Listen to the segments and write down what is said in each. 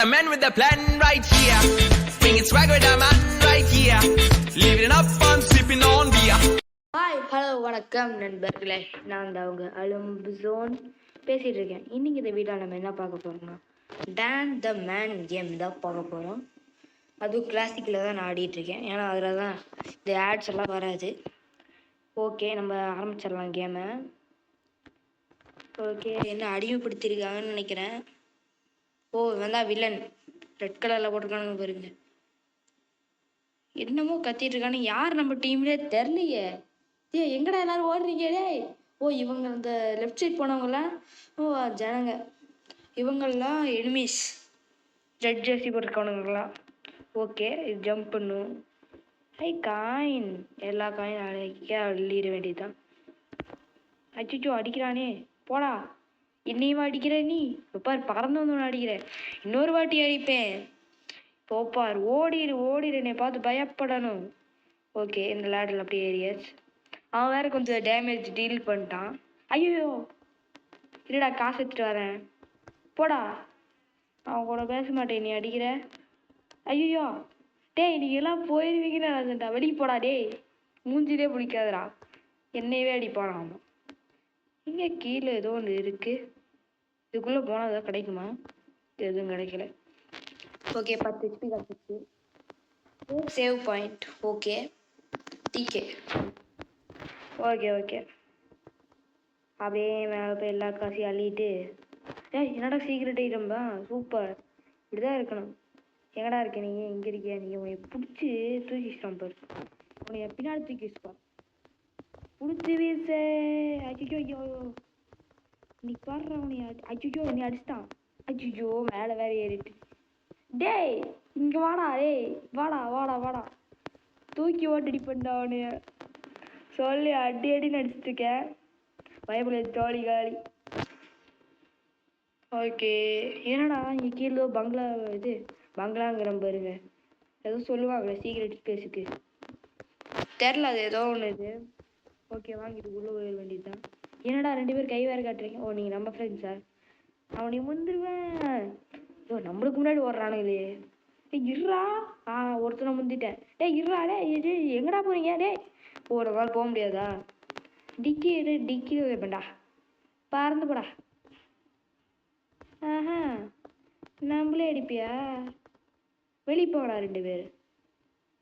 A man with a plan right here. Bringing swag with a man right here. Living it up and sipping on beer. Hi hello வணக்கம் நண்பர்களே, நான் தான் அவங்க அலும்பு zone பேசிகிட்டு இருக்கேன். இன்றைக்கி இந்த வீடியோவில் நம்ம என்ன பார்க்க போகிறோம்னா டான் த மேன் கேம் தான் பார்க்க போகிறோம். அதுவும் கிளாசிக்கில் தான் நான் ஆடிட்டுருக்கேன், ஏன்னா அதில் தான் இந்த ஆட்ஸ் எல்லாம் வராது. ஓகே, நம்ம ஆரம்பிச்சிடலாம் கேமை. ஓகே, என்ன அடிமைப்படுத்தியிருக்காங்கன்னு நினைக்கிறேன். ஓ, இவன் தான் வில்லன், ரெட் கலரில் போட்டிருக்கானு பாருங்க. என்னமோ கத்திட்டு இருக்கானு, யார் நம்ம டீம்லேயே தெரிலையே. எங்கடா எல்லாரும் ஓடுறீங்க டேய்? ஓ, இவங்க இந்த லெஃப்ட் சைட் போனவங்களாம் ஓ ஜனங்க, இவங்கெல்லாம் எனிமீஸ், ரெட் ஜெர்சி போட்டிருக்கவனுங்களாம். ஓகே, ஜம்ப் பண்ணும். காயின், எல்லா காயின் அழைக்க அள்ளிட வேண்டியதுதான். அச்சிச்சோ, அடிக்கிறானே, போடா. என்னையுமா அடிக்கிற நீ? பார், பறந்து வந்து அடிக்கிறேன், இன்னொரு வாட்டி அடிப்பேன். போப்பார், ஓடிடு என்னை பார்த்து பயப்படணும். ஓகே, இந்த லேடில் அப்படியே ஏரியாச்சு. அவன் வேற கொஞ்சம் டேமேஜ் டீல் பண்ணிட்டான். ஐயோ, இல்லடா, காசு எடுத்துட்டு வரேன், போடா. அவன் கூட பேச மாட்டேன், நீ அடிக்கிற. ஐயோ டேய், நீங்க எல்லாம் போயிருவீங்கன்னு வெளியே போடா டேய், மூஞ்சிலே பிடிக்காதடா. என்னையவே அடிப்பான் அவன். இங்கே கீழே ஏதோ ஒன்று இருக்கு, இதுக்குள்ளே போனால் ஏதோ கிடைக்குமா? எதுவும் கிடைக்கல. ஓகே, 10 HP கிடச்சிச்சு. Save point. ஓகே, டிகே. ஓகே, அப்படியே மேலே போய் எல்லா காசையும் அள்ளிட்டு, என்னடா சீக்கிரட் ஐட்டம் தான், சூப்பர், இப்படிதான் இருக்கணும். எங்கடா இருக்க நீ? எங்கே இருக்கியா நீ? உன்னை பிடிச்சி தூக்கிச்சிட்டான் பாரு, உன்னை பின்னாடி தூக்கி வச்சுப்பான், பிடிச்சி வீச. ஐயோ, நீ பாடுற உன்னை. ஐயோ, என்னை அடிச்சிட்டான். ஐயோ, மேலே வேற ஏறிட்டு. டேய், இங்கே வாடா, டேய் வாடா, தூக்கி ஓட்டடி பண்ணா அவனைய சொல்லி அடின்னு அடிச்சுட்டு இருக்கேன். பயப்பட ஜாலி காலி. ஓகே, என்னடா இங்கே கீழே பங்களா, இது பங்களாங்கிற பாருங்க, ஏதோ சொல்லுவாங்க சீக்ரெட் ஸ்பேஸுக்கு, தெரில, அது ஏதோ ஒன்று இது. ஓகே, வாங்கிட்டு உள்ளே போயிட வேண்டியது தான். என்னடா 2 பேர் கை வேறு காட்டுறீங்க? ஓ, நீங்கள் நம்ம ஃப்ரெண்ட்ஸ் சார். அவனை முந்துருவேன். ஐயோ, நம்மளுக்கு முன்னாடி ஓடுறானுங்களே. இருறா. ஒருத்தனை முந்திட்டேன். இருறா டே, இது எங்கடா போறீங்க டே? ஒரு நாள் போக முடியாதா? டிக்கி வைப்பேன்டா, பறந்து போடா. ஆஹா, நம்மளே அடிப்பியா? வெளியே போடா 2 பேர்,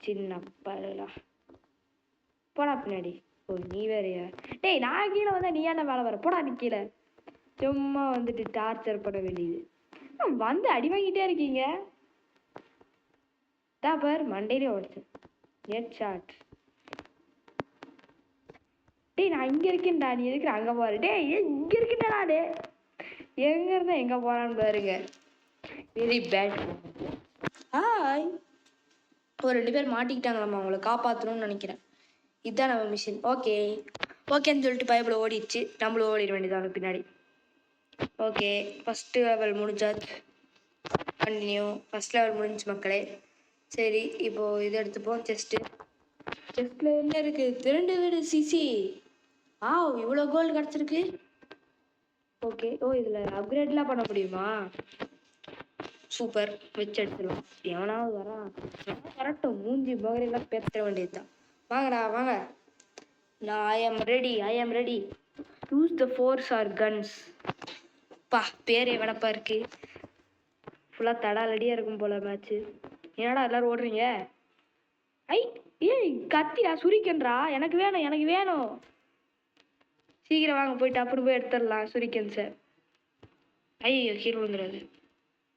சின்ன பரலா, போடா பின்னாடி. ஓ, நீ வேறையா? டேய், நான் கீழே வந்தா நீ ஏன்டா மேலே வர? போடா, நீ கீழே. சும்மா வந்துட்டு டார்ச்சர் பண்ண வேண்டியது. வந்து அடி வாங்கிட்டே இருக்கீங்க. பார், மண்டையிலே உடச்சு ஹெட் ஷாட். டேய், நான் இங்கே இருக்கேன்டா, நீ எதுக்கு அங்கே போற? டேய், இங்கே இருக்கேன்டா. டே, எங்கே இருந்தா எங்கே போறான்னு பாருங்க. Very bad. ஹாய். ஒரு 2 பேர் மாட்டிக்கிட்டாங்களாம்மா, அவங்கள காப்பாற்றணும்னு நினைக்கிறேன். இதுதான் நம்ம மிஷின். ஓகேன்னு சொல்லிட்டு பைபிள் ஓடிடுச்சு, நம்மளும் ஓடிட வேண்டியதான் பின்னாடி. ஓகே, ஃபஸ்ட்டு லெவல் முடிஞ்சாச்சு. கண்டினியூ. ஃபஸ்ட் லெவல் முடிஞ்சு மக்களே. சரி, இப்போது இது எடுத்துப்போம். செஸ்ட்டில் என்ன இருக்குது? 2 வீடு சிசி. இவ்வளோ கோல்டு கிடச்சிருக்கு. ஓகே, ஓ, இதில் அப்கிரேட்லாம் பண்ண முடியுமா? சூப்பர், வச்சு எடுத்துடலாம். எவனாவது வரட்டும், மூஞ்சி பகரெல்லாம் பேச வேண்டியது தான். வாங்கடா வாங்க. நான் I am ready. Use the force or guns. பேர் எவனப்பா இருக்கு? ஃபுல்லாக தடாலடியாக இருக்கும் போல மேட்ச்சு. என்னடா எல்லாரும் ஓடுறீங்க? ஏய் கத்திடா, சுரிக்கன்றா. எனக்கு வேணும். சீக்கிரம் வாங்க, போயிட்டு அப்புறம் போய் எடுத்துடலாம் சுரிக்கன்ஸை. ஐயோ, கீழே விழுந்துடாது.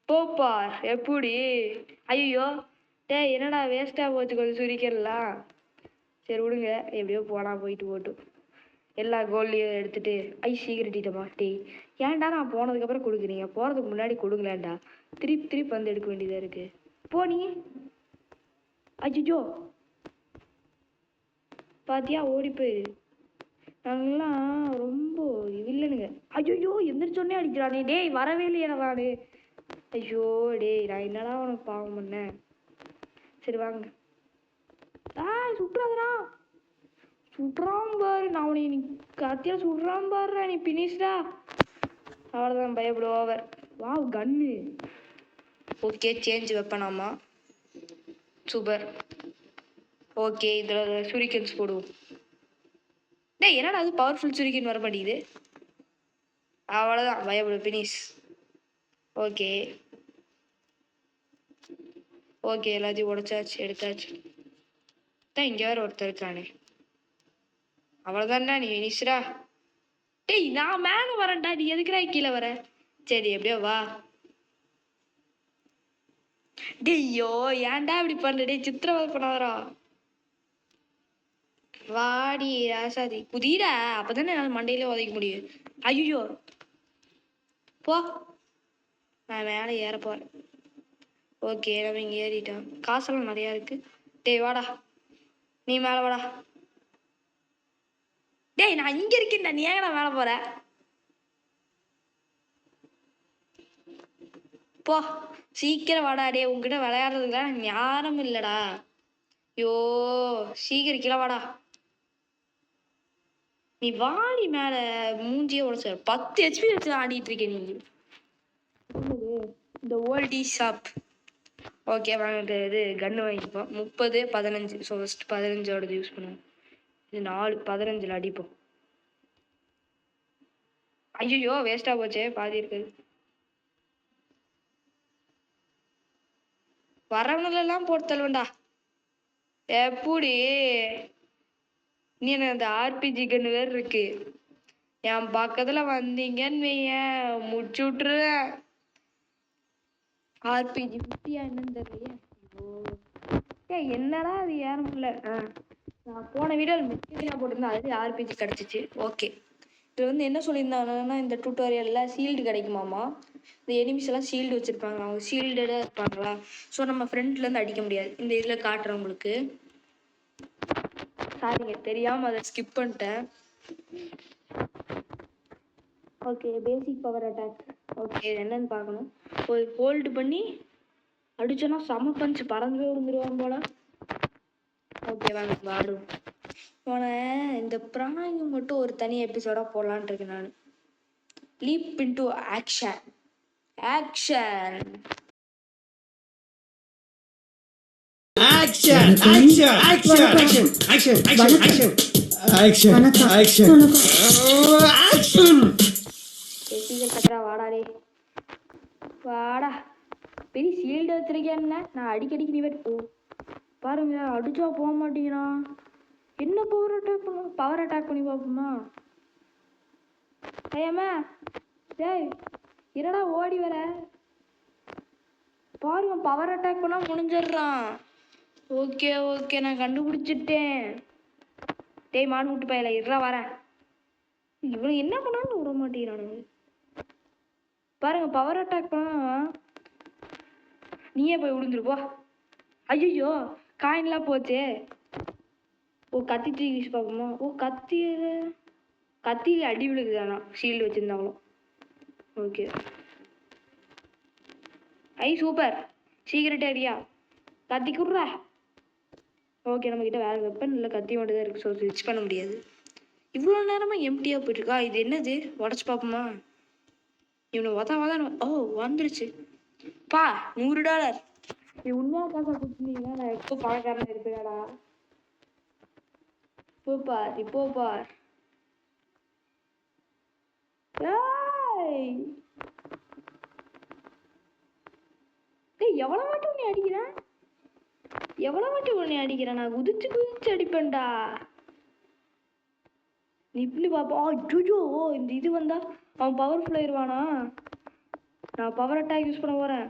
போப்பார், எப்படி? ஐயோ டேய், என்னடா வேஸ்ட்டாக போச்சு கொஞ்சம் சுரிக்கலாம். சரி விடுங்க, எப்படியோ போட்டு எல்லா கோல்டையும் எடுத்துட்டு. சீக்கிரட்டிட்டமா. டேய், ஏன்டா நான் போனதுக்கப்புறம் கொடுக்குறீங்க? போகிறதுக்கு முன்னாடி கொடுங்களேன்டா. திருப்பி வந்து எடுக்க வேண்டியதாக இருக்குது. போனி. அஜிஜோ, பாத்தியா, ஓடி போயிரு. நாங்களாம் ரொம்ப வில்லனுங்க. ஐயோ, எந்திரிச்சோடனே அடிக்கிறானே. டேய், வரவே இல்லையா நானு? ஐயோ டேய், நான் என்னடா உனக்கு பாவம் பண்ணேன்? சரி வாங்க. சுடுறான் பாரு, நான் உனக்கு நீ கத்தியா சுடுறான் பாரு, நீ பினிஷ்டா. அவ்வளோதான், பயப்படு, over. Wow, gun. Okay change வெப்பனாமா. சூப்பர். ஓகே இதில் சூரிகன்ஸ் போடுவோம். டேய் என்னடா அது பவர்ஃபுல் சூரிகன் வர மாட்டேங்குது. அவ்வளோதான் பயப்படு ஃபினிஷ். ஓகே ஓகே எல்லாத்தையும் உடைச்சாச்சு எடுத்தாச்சு. தான் இங்கே வேறு ஒருத்தர் இருக்கானே. அவ்வளோதான்டா நீ ஃபினிஷ்டா. டேய் நான் மேலே வரேன்டா, நீ எதுக்குடா கீழே வர? சரி எப்படியோ வா. டேய்யோ ஏன்டா இப்படி பண்ணுற? டே சித்திரவதை பண்ணாதரா. வாடி ராசாதி புதியடா, அப்போதானே என்னால் மண்டையிலே உதைக்க முடியும். ஐயோ போ, நான் மேலே ஏற போகிறேன். ஓகே நம்ம இங்கே ஏறிட்டோம். காசெல்லாம் நிறையா இருக்கு. டேய் வாடா, நீ மேலே வாடா. டேய் நான் இங்கே இருக்கேன்டா, நீ ஏன் நான் மேலே போற? போ சீக்கிரம் வாடா. டே உங்ககிட்ட விளையாடுறதுக்குலாம் ஞானம் இல்லைடா. ஐயோ சீக்கிரம் கீழே வாடா. நீ வாடி மேலே, மூஞ்சியே உடச்ச 10 HP வச்சு ஆடிட்டு இருக்கேன் நீ. இந்த ஓல்டி ஷாப். ஓகே வாங்கிட்டு இது கன்று வாங்கிப்போம். 30 15. ஸோ ஃபஸ்ட் 15ஓடது யூஸ் பண்ணுவோம். இது 4 15 அடிப்போம். ஐயோ வேஸ்ட்டாக போச்சே, பாதி இருக்குது. வரவங்களெல்லாம் போட்டு தள்ளுவேண்டா. எப்படி நீ என்ன அந்த ஆர்பிஜி கன்று வேறு இருக்கு, என் பக்கத்தில் வந்தீங்கன்னு வையன் முடிச்சு விட்டுருவேன். ஆர்பிஜி 50 என்னன்னு தெரியலையே. என்னடா அது ஏற முடியல. நான் போன வீடியோவில் மிஸ்டேக்காக போட்டிருந்தேன், அது ஆர்பிஜி கிடச்சிச்சு. ஓகே இது வந்து என்ன சொல்லியிருந்தாங்கன்னா இந்த டியூட்டோரியலில் ஷீல்டு கிடைக்குமாமா. இந்த எனிமிஸ் எல்லாம் ஷீல்டு வச்சுருப்பாங்க, அவங்க ஷீல்டடாக இருப்பாங்களா. ஸோ நம்ம ஃப்ரெண்ட்லேருந்து அடிக்க முடியாது. இந்த இதில் காட்டுறேன் உங்களுக்கு. சாரிங்க தெரியாமல் அதை ஸ்கிப் பண்ணிட்டேன். Okay basic power attack. Okay என்னன்னு பார்க்கணும். ஒரு ஹோல்டு பண்ணி அடிச்சோன்னா செம பஞ்சு பறந்து விழுந்துருவாங்க போல. ஓகே வாங்க வாடுவோம். போன இந்த பிராணிங்க மட்டும் ஒரு தனி எபிசோடாக போடலான் இருக்கேன் நான். Leap into action. Action Action! Action! Action! Action! Action! Action! Action! Action! Action! சீக்கிரம் கட்டுறா வாடாடே வாடா. பெரிய ஷீல்டு வச்சிருக்கேன்னு நான் அடிக்கடிக்கு நீ ஓ பாருங்க அடிச்சா போக மாட்டேங்கிறான். என்ன பவர் அட்டாக் பண்ண, பவர் அட்டாக் பண்ணி பார்ப்போமா? ஐயாம்மா டேய் என்னடா ஓடி வர பாருங்க, பவர் அட்டாக் பண்ணால் முடிஞ்சிடுறான். ஓகே ஓகே நான் கண்டுபிடிச்சிட்டேன். டேய் மாடு விட்டு பயல இருறா வரேன். இவனை என்ன பண்ணாலும் விட மாட்டேங்கிறானுங்க பாருங்க. பவர் அட்டாக் பண்ணா நீயே போய் விழுந்துருப்பா. ஐயோ காயின்லாம் போச்சே. ஓ கத்தி தூக்கி யூஸ் பார்ப்போமா? ஓ கத்தியில் அடி விழுகுதானா ஷீல்டு வச்சுருந்தாங்களும். ஓகே ஐ சூப்பர் சீக்கிரட்டே அடியா கத்தி குடுறா. ஓகே நம்மக்கிட்ட வேறு வெப்பன் இல்லை, கத்தி மட்டும் தான் இருக்குது. ஸோ ஸ்விட்ச் பண்ண முடியாது. இவ்வளோ நேரமாக எம்டியாக போயிட்டுருக்கா. இது என்னது உடச்சி பார்ப்போமா? இவனை வதான் ஓ வந்துருச்சு பா. $100 நீ உண்மையாக காசா கொடுத்துருந்தீங்கன்னா நான் எப்போ பணக்காரன் இருப்பேடா. போப்பார் இப்போப்பார். எவ்வளோ மட்டும் உன்னை அடிக்கிறேன், எவ்வளோ மட்டும் உன்னை அடிக்கிறேன். நான் குதிச்சு அடிப்பேன்டா. நிப்ளி பாப்பா. ஜூஜோ இந்த இது வந்தா அவன் பவர்ஃபுல் ஆயிடுவானா? நான் பவர் அட்டாக் யூஸ் பண்ண போகிறேன்.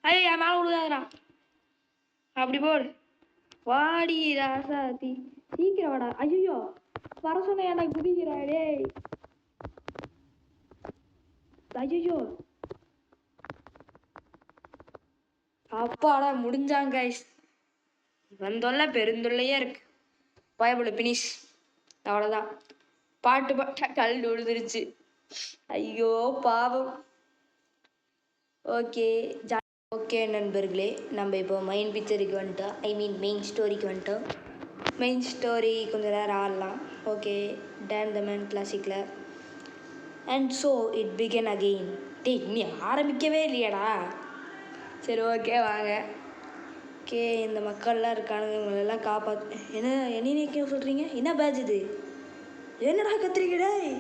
ஐயா என் மேலே விழுதாதரா. அப்படி போடு வாடி ராசாத்தி சீக்கிரம் வாடா. ஐயோ வர சொன்ன எனக்கு குதிக்கிறா. டேய் ஐயோ அப்பாடா முடிஞ்சாங்க. வந்தொல்ல பெருந்தொல்லையே இருக்கு. பயப்பட பினிஷ் அவ்வளோதான். பாட்டு பாட்டா கல் விழுந்துருச்சு. ஐயோ பாவம். ஓகே ஓகே நண்பர்களே, நம்ம இப்போ மெயின் பிக்சருக்கு வந்துட்டோம். மெயின் ஸ்டோரிக்கு வந்துட்டோம். மெயின் ஸ்டோரி கொஞ்சம் நேரம் ஆடலாம். ஓகே டான் த மேன் கிளாசிக்கில் and so it began again. டேய் நீ ஆரம்பிக்கவே இல்லையாடா. சரி ஓகே வாங்க. ஓகே இந்த மக்கள்லாம் இருக்கானுங்க, இவங்களெல்லாம் காப்பாற்று. என்ன நீக்க சொல்கிறீங்க? என்ன பேட்ச் இது? என்னடா கத்திரிக்கை டேய்?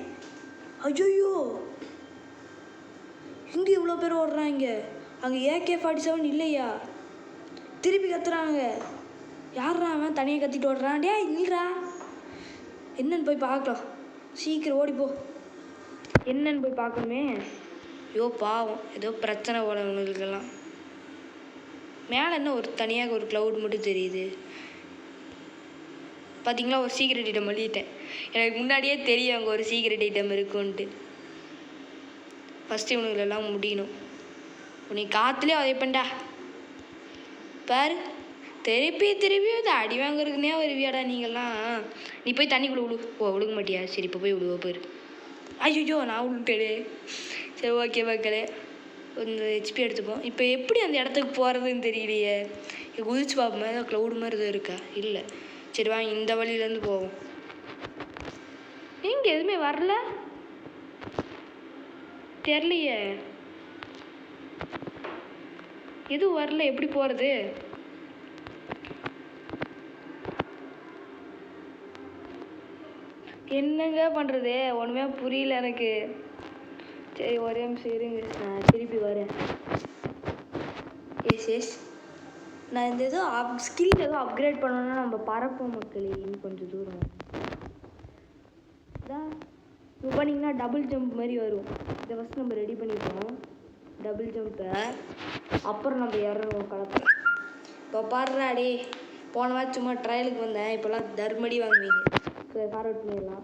ஐயோ இங்கே இவ்வளோ பேர் ஓடுறாங்க. அங்கே AK-47 இல்லையா? திருப்பி கத்துறாங்க. யாரா அவன் தனியாக கத்திட்டு ஓடுறான்? டேய் இல்லைடா, என்னன்னு போய் பார்க்கலாம். சீக்கிரம் ஓடிப்போ, என்னன்னு போய் பார்க்கணுமே. ஐயோ பாவம், ஏதோ பிரச்சனை போல அவங்களுக்கெல்லாம். மேலே என்ன ஒரு தனியாக ஒரு க்ளவுட் மட்டும் தெரியுது. பார்த்தீங்களா, ஒரு சீக்ரெட் ஐட்டம் எழுதிட்டேன். எனக்கு முன்னாடியே தெரியும் அங்கே ஒரு சீக்ரெட் ஐட்டம் இருக்குன்ட்டு. ஃபஸ்ட்டு இவனுங்களெல்லாம் முடியணும். உன்னை காற்றுலேயே உதைப்பண்டா பாரு. திருப்பி அது அடி வாங்குறதுக்குனே வருவியாடா நீங்கள்லாம். நீ போய் தண்ணிக்குள்ளே விழு. ஓ விழுக மாட்டியா? சரி இப்போ போய் விழுவ போயிரு. ஐயோ நான் விழுட்டேனே. சரி ஓகே மக்களே, கொஞ்சம் HP எடுத்துப்போம். இப்போ எப்படி அந்த இடத்துக்கு போகிறதுன்னு தெரியலையே. குதிச்சு பார்ப்போம், ஏதோ க்ளவுட் மாதிரி எதுவும் இருக்கா? இல்லை. சரி வாங்க இந்த வழியிலேருந்து போவோம். எங்கே எதுவுமே வரல தெரியலையே, எதுவும் வரல. எப்படி போகிறது? என்னங்க பண்ணுறது? ஒன்றுமே புரியல எனக்கு. சரி ஒரே நிமிஷம் இருங்க, நான் திருப்பி வரேன். எஸ் நான் இந்த ஏதோ ஸ்கில் ஏதோ அப்கிரேட் பண்ணணும்னா நம்ம பறப்போம் மக்களே. இன்னும் கொஞ்சம் தூரம் தான் இப்போ பண்ணிங்கன்னா டபுள் ஜம்ப் மாதிரி வரும். இதை ஃபஸ்ட் நம்ம ரெடி பண்ணிப்போம் டபுள் ஜம்பை. அப்புறம் நம்ம இறங்குவோம் களத்தை. இப்போ பாடுறாடே, போன வாரம் சும்மா ட்ரையலுக்கு வந்தேன், இப்போல்லாம் தர்மடி வாங்குவீங்க. ஃபார்வர்ட் பண்ணிடலாம்.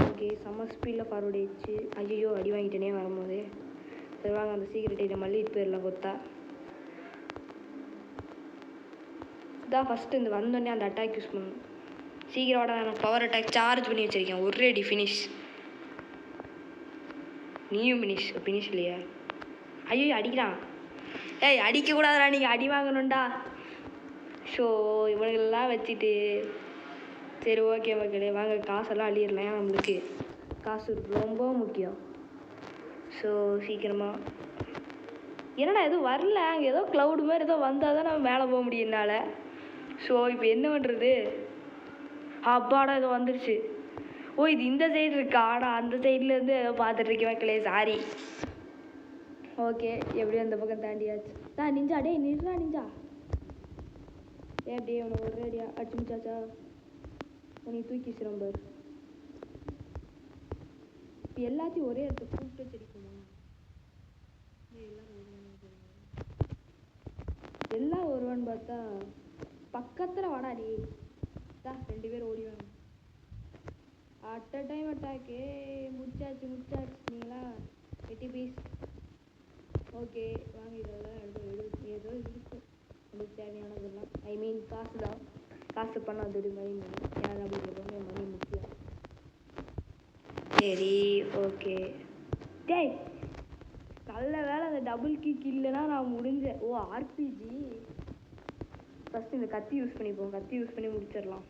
ஓகே செம்ம ஸ்பீடில் ஃபார்வர்ட் ஆயிடுச்சு. ஐயோ அடி வாங்கிட்டேனே வரும்போது. சரி வாங்க அந்த சீக்கிரட் ஐட்டம் மல்லிட்டு போயிடலாம் கொத்தா. இதான் ஃபஸ்ட்டு இந்த வந்தோடனே அந்த அட்டாக் யூஸ் பண்ணணும். சீக்கிரோட நான் பவர் அட்டாக் சார்ஜ் பண்ணி வச்சுருக்கேன். ஒரே அடி ஃபினிஷ். நீயும் ஃபினிஷ் இல்லையா? ஐயோ அடிக்கிறான். ஏய் அடிக்கக்கூடாதுடா, நீங்கள் அடி வாங்கணும்டா. ஸோ இவனுங்களெல்லாம் வச்சுட்டு சரி ஓகே மக்களே வாங்க காசெல்லாம் அள்ளிடலாம். ஏன் நம்மளுக்கு காசு ரொம்ப முக்கியம். ஸோ சீக்கிரமாக என்னடா எதுவும் வரல. அங்கே ஏதோ க்ளவுடு மாதிரி ஏதோ வந்தால் தான் நம்ம மேலே போக முடியும் என்னால். ஸோ இப்போ என்ன பண்ணுறது? அப்பாடா ஏதோ வந்துருச்சு. ஓ இது இந்த சைடு இருக்கா? ஆனால் அந்த சைட்லேருந்து ஏதோ பார்த்துட்ருக்கேன் மக்களே, சாரி. ஓகே எப்படியும் அந்த பக்கம் தாண்டியாச்சு. நான் நிஞ்சா டே நின்றா நிஞ்சா. அப்படியே உனக்கு ஒரு ரேடியா அடிச்சு முடிச்சாச்சா? உனக்கு தூக்கிச்சிடும் பாரு. இப்போ எல்லாத்தையும் ஒரே இடத்துக்கு கூப்பிட்டு வச்சிருக்குமா? எல்லாம் வருவான்னு பார்த்தா பக்கத்தில் வாடாடி தான் 2 பேர் ஓடிவாங்க. At a time attack. முடிச்சாச்சு நீங்களா 80 பீஸ். ஓகே வாங்க இதெல்லாம் ஏதோ இருக்கும் நம்மளுக்கு தேவையானதெல்லாம். ஐ மீன் காசு தான். காசு பண்ணாதது மணி யார் அப்படிங்கிறவங்க மணி முக்கியம். சரி ஓகே. டேய் நல்ல வேலை அந்த டபுள் கிக் இல்லைன்னா நான் முடிஞ்சேன். ஓ RPG. ஃபஸ்ட்டு இந்த கத்தி யூஸ் பண்ணிப்போம். கத்தி யூஸ் பண்ணி முடிச்சிடலாம்.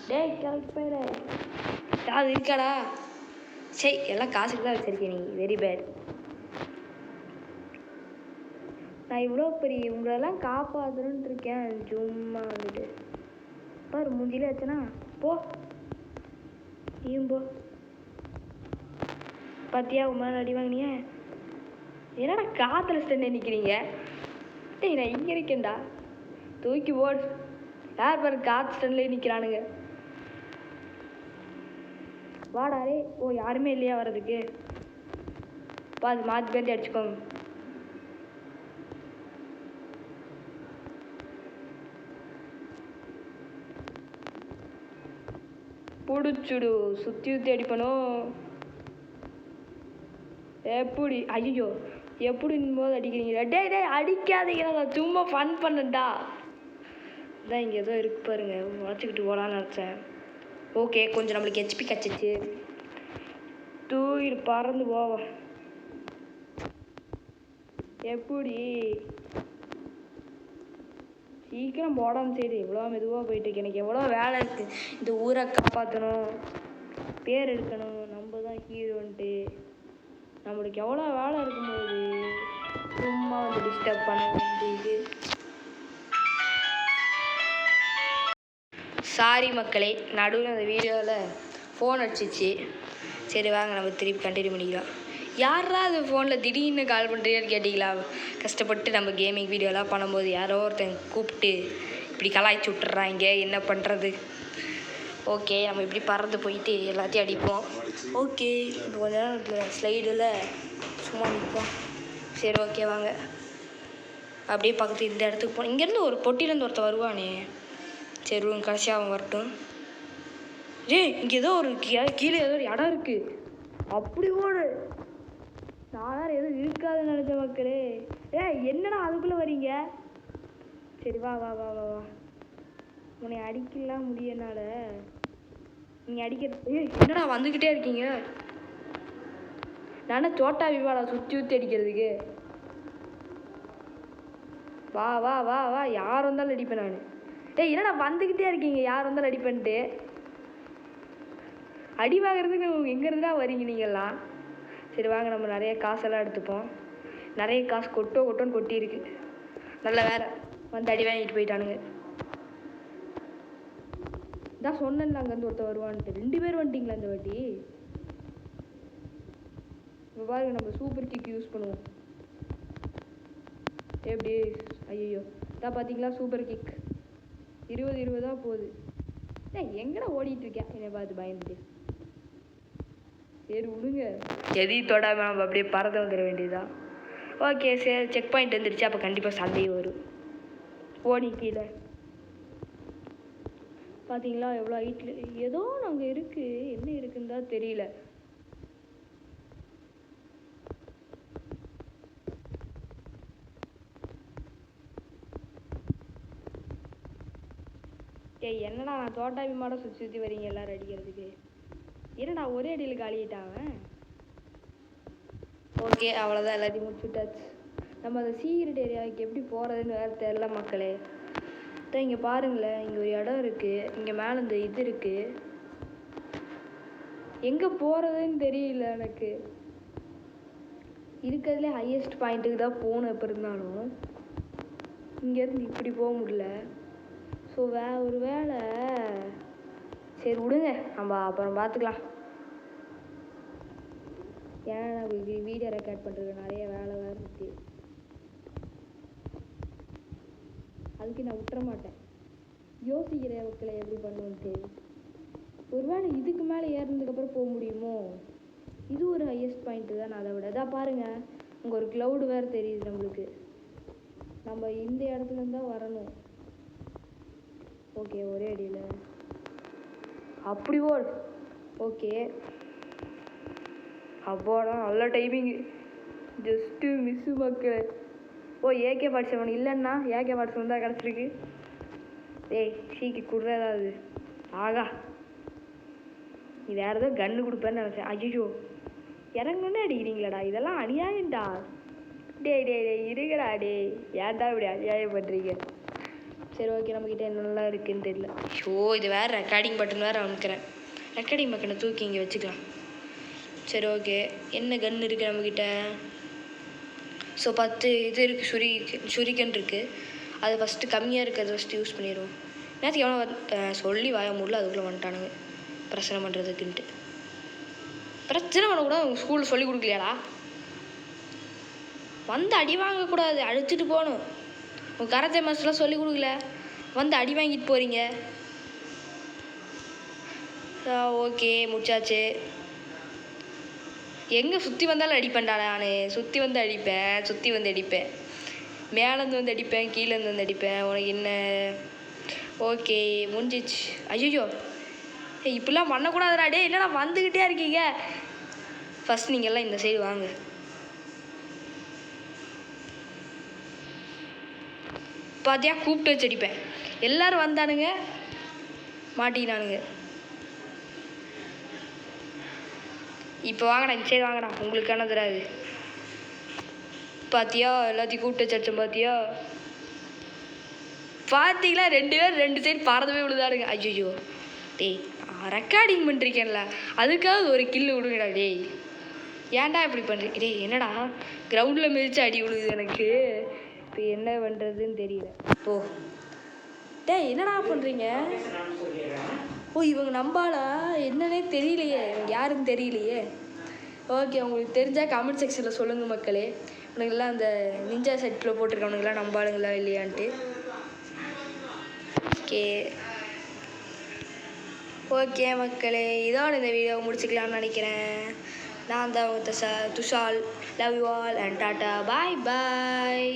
டேய் கரெக்ட் போயிட அது இருக்காடா. சரி எல்லாம் காசுக்கு தான் வச்சுருக்கேன். நீ வெரி பேட். நான் இவ்வளோ பெரிய உங்களெல்லாம் காப்பாற்றணுன்ட்டு இருக்கேன். சும்மா வந்துட்டு பாரு மூஞ்சிலே வச்சனா. போ நீயும் போ. பார்த்தியா உமாரி அடி வாங்கினிய? என்னடா காற்றுல ஸ்டெண்டே நிற்கிறீங்க? டேய் நான் இங்கே இருக்கேன்டா. தூக்கி போடு. யார் பாரு காற்று ஸ்டெண்ட்லேயே நிற்கிறானுங்க. வாடாரே. ஓ யாருமே இல்லையா வர்றதுக்கு? பார்த்து மாற்றி பேர்த்தி அடிச்சுக்கோங்க. பிடிச்சுடு. சுற்றி அடிப்பணும். எப்படி? ஐயோ எப்படின்னு போது அடிக்கிறீங்க? டே அடிக்காதீங்க, நான் சும்மா ஃபன் பண்ணட்டா. இதான் இங்கே ஏதோ இருக்கு பாருங்க, உழைச்சிக்கிட்டு போகலான்னு நினச்சேன். ஓகே கொஞ்சம் நம்மளுக்கு HP கிடச்சிச்சு. தூக்கிட்டு பறந்து போவோம். எப்படி சீக்கிரம் போடாம சரி எவ்வளோ மெதுவாக போயிட்டு இருக்கு. எனக்கு எவ்வளோ வேலை இருக்குது. இந்த ஊரை காப்பாற்றணும், பேர் எடுக்கணும். நம்ம தான் கீழே வந்துட்டு நம்மளுக்கு எவ்வளோ வேலை இருக்கும்போது சும்மா வந்து டிஸ்டர்ப் பண்ண வேண்டியது. சாரி மக்களே, நடுவில் அந்த வீடியோவில் ஃபோன் அடிச்சிச்சு. சரி வாங்க நம்ம திருப்பி கண்டினியூ பண்ணிக்கலாம். யாரா அது ஃபோனில் திடீர்னு கால் பண்ணுறீங்கன்னு கேட்டிங்களா? கஷ்டப்பட்டு நம்ம கேமிங் வீடியோலாம் பண்ணும்போது யாரோ ஒருத்தங்க கூப்பிட்டு இப்படி கலாய்ச்சி விட்டுறாங்க, என்ன பண்ணுறது? ஓகே, நம்ம இப்படி பறந்து போயிட்டு எல்லாத்தையும் அடிப்போம். ஓகே, இப்போ கொஞ்ச நேரம் ஸ்லைடில் சும்மா நிற்போம். சரி ஓகே வாங்க அப்படியே பக்கத்து இந்த இடத்துக்கு போகணும். இங்கேருந்து ஒரு பொட்டிலேருந்து ஒருத்தர் வருவானே. சரி கடைசியாக அவன் வரட்டும். இங்கே ஏதோ ஒரு கீழே ஏதோ ஒரு இடம் இருக்குது. அப்படி ஓடு. நான் வேறு எதுவும் இருக்காதுன்னு நினச்ச மக்களே. என்னடா அதுக்குள்ளே வரீங்க? சரி வா வா வா வா வா. உன்னை அடிக்கலாம் முடியனால நீங்கள் அடிக்கிறது. என்னடா வந்துக்கிட்டே இருக்கீங்க? நானே சோட்டா விவாடா சுற்றி ஊற்றி அடிக்கிறதுக்கு. வா வா வா வா. யார் வந்தாலும் அடிப்பேன் நான். என்னடா வந்துக்கிட்டே இருக்கீங்க? யார் வந்தாலும் அடிப்பேன்ட்டு. அடி வாங்குறதுக்கு எங்கேருந்து தான் வரீங்க நீங்கள்லாம்? சரி வாங்க நம்ம நிறைய காசெல்லாம் எடுத்துப்போம். நிறைய காசு கொட்டோன்னு கொட்டியிருக்கு. நல்ல வேறு வந்து அடி வாங்கிட்டு போயிட்டானுங்க. இதான் சொன்னேன்ல அங்கேருந்து ஒருத்தர் வருவான்ட்டு. 2 பேர் வந்துட்டிங்களா இந்த வாட்டி? இப்போ பாருங்க நம்ம சூப்பர் கிக் யூஸ் பண்ணுவோம். எப்படி? ஐயோ இதான் பார்த்தீங்களா சூப்பர் கிக் 20 போகுது. எங்கடா ஓடிட்டு இருக்கேன் என்னை பார்த்து பயந்துட்டு. சரி விடுங்க, எதையும் தொடாமல் நம்ம அப்படியே பறந்து வந்துட வேண்டியதுதான். ஓகே சரி, செக் பாயிண்ட் வந்துருச்சு. அப்போ கண்டிப்பாக சண்டையும் வரும். ஓடி கீழே பார்த்தீங்களா எவ்வளோ ஹைட்டில் ஏதோ நாங்கள் இருக்குது. என்ன இருக்குன்னு தான் தெரியல. என்னடா நான் தோட்டா விமாட சுற்றி வரீங்க எல்லாரும் அடிக்கிறதுக்கு? என்னடா ஒரே அடியில் காலிட்டாங்க. ஓகே அவ்வளோதான், எல்லாத்தையும் முடிச்சுட்டாச்சு. நம்ம அந்த சீக்ரெட் ஏரியாவுக்கு எப்படி போகிறதுன்னு வேறு தெரில மக்களே. தான் இங்கே பாருங்களேன், இங்கே ஒரு இடம் இருக்குது. இங்கே மேலே இந்த இது இருக்குது. எங்கே போகிறதுன்னு தெரியல எனக்கு. இருக்கிறதுலே ஹையஸ்ட் பாயிண்ட்டுக்கு தான் போகணும். எப்போ இருந்தாலும் இங்கேருந்து இப்படி போக முடியல. ஸோ ஒரு வேளை சரி விடுங்க, நம்ம அப்புறம் பார்த்துக்கலாம். ஏன்னா நம்மளுக்கு வீடியோ ரெக்கார்ட் பண்ணுறதுக்கு நிறைய வேலை இருக்குது. அதுக்கு நான் விட்டுற மாட்டேன். யோசிக்கிற மக்களை எப்படி பண்ணுவோன்ட்டு. ஒருவேளை இதுக்கு மேலே ஏறினதுக்கப்புறம் போக முடியுமோ? இது ஒரு ஹையஸ்ட் பாயிண்ட்டு தான். அதை விட இதாக பாருங்கள், அங்கே ஒரு க்ளவுடு வேறு தெரியுது நம்மளுக்கு. நம்ம இந்த இடத்துலேருந்து தான் வரணும். ஓகே ஒரே அடியில் அப்படி ஓடு. ஓகே அப்போடா நல்ல டைமிங்கு. ஜஸ்ட்டு மிஸ்ஸு மக்கள். AK-47 இல்லைன்னா AK-47 தான் கிடச்சிருக்கு. சீக்கி கொடுற ஏதாவது. ஆகா நீ வேறு ஏதோ கன்று கொடுப்பேன்னு நினச்சேன். ஐயோ இறங்குன்னு அடிக்கிறீங்களாடா, இதெல்லாம் அநியாயம்டா. டே இருக்குடா. ஏன்டா இப்படி அநியாயம் பண்ணுறீங்க? சரி ஓகே, நம்மக்கிட்ட என்னெல்லாம் இருக்குதுன்னு தெரியல. இது வேறு ரெக்கார்டிங் பட்டன் வேறு அமுக்கிறேன். ரெக்கார்டிங் பட்டனை தூக்கி இங்கே வச்சுக்கலாம். சரி ஓகே, என்ன கன் இருக்குது நம்மக்கிட்ட? ஸோ 10 இது இருக்குது, சுரிக்கன் இருக்குது. அது ஃபஸ்ட்டு கம்மியாக இருக்கிறது ஃபஸ்ட்டு யூஸ் பண்ணிடுவோம். நேற்றுக்கு எவ்வளோ சொல்லி வாய முடியல, அதுக்குள்ளே வந்துட்டானுங்க பிரச்சனை பண்ணுறதுக்குன்ட்டு. பிரச்சனை பண்ணக்கூடாது, அவங்க ஸ்கூலில் சொல்லி கொடுக்கலையாடா? வந்து அடி வாங்கக்கூடாது, அடிச்சுட்டு போகணும். உங்கள் கராத்தே மாஸ்டர்லாம் சொல்லி கொடுக்கல, வந்து அடி வாங்கிட்டு போகிறீங்க. ஓகே முடிச்சாச்சு. எங்கே சுற்றி வந்தாலும் அடிப்பேன்டா நான். சுற்றி வந்து அடிப்பேன். மேலேருந்து வந்து அடிப்பேன், கீழேருந்து வந்து அடிப்பேன். உனக்கு என்ன? ஓகே முடிஞ்சிச்சு. ஐயோ இப்படிலாம் பண்ணக்கூடாதுடா. இல்லைனா வந்துக்கிட்டே இருக்கீங்க. ஃபஸ்ட் நீங்கள் எல்லாம் இந்த சைடு வாங்க. பார்த்தியா கூப்பிட்டு வச்சு அடிப்பேன். எல்லோரும் வந்தானுங்க, மாட்டிக்கினானுங்க. இப்போ வாங்கடா, இந்த சைடு வாங்கடா, உங்களுக்கு என்ன தராது. பார்த்தியா எல்லாத்தையும் கூப்பிட்டு வச்சு அடிச்சோம். பார்த்தீங்களா 2 பேர் 2 சைடு பறந்து போய் விழுதாடுங்க. ஐயோ ரெக்கார்டிங் பண்ணிருக்கேன்ல அதுக்காவது ஒரு கில்லு விடுங்கடா டேய். ஏன்டா இப்படி பண்ணுறீங்க டேய்? என்னடா கிரவுண்டில் மிதிச்சு அடி விழுகுது எனக்கு. இப்போ என்ன பண்ணுறதுன்னு தெரியல. ஓ டேய் என்னடா பண்ணுறீங்க? ஓ இவங்க நம்பாளா என்னன்னே தெரியலையே, இவங்க யாருன்னு தெரியலையே. ஓகே, உங்களுக்கு தெரிஞ்சால் கமெண்ட் செக்ஷனில் சொல்லுங்கள் மக்களே. உனக்கெல்லாம் அந்த நிஞ்சா செட்டில் போட்டிருக்கவனுங்களாம் நம்பாளுங்களா இல்லையான்ட்டு. ஓகே மக்களே, இதோட இந்த வீடியோ முடிச்சுக்கலாம்னு நினைக்கிறேன். நான் தான் Tushal. Love you all and tata bye bye.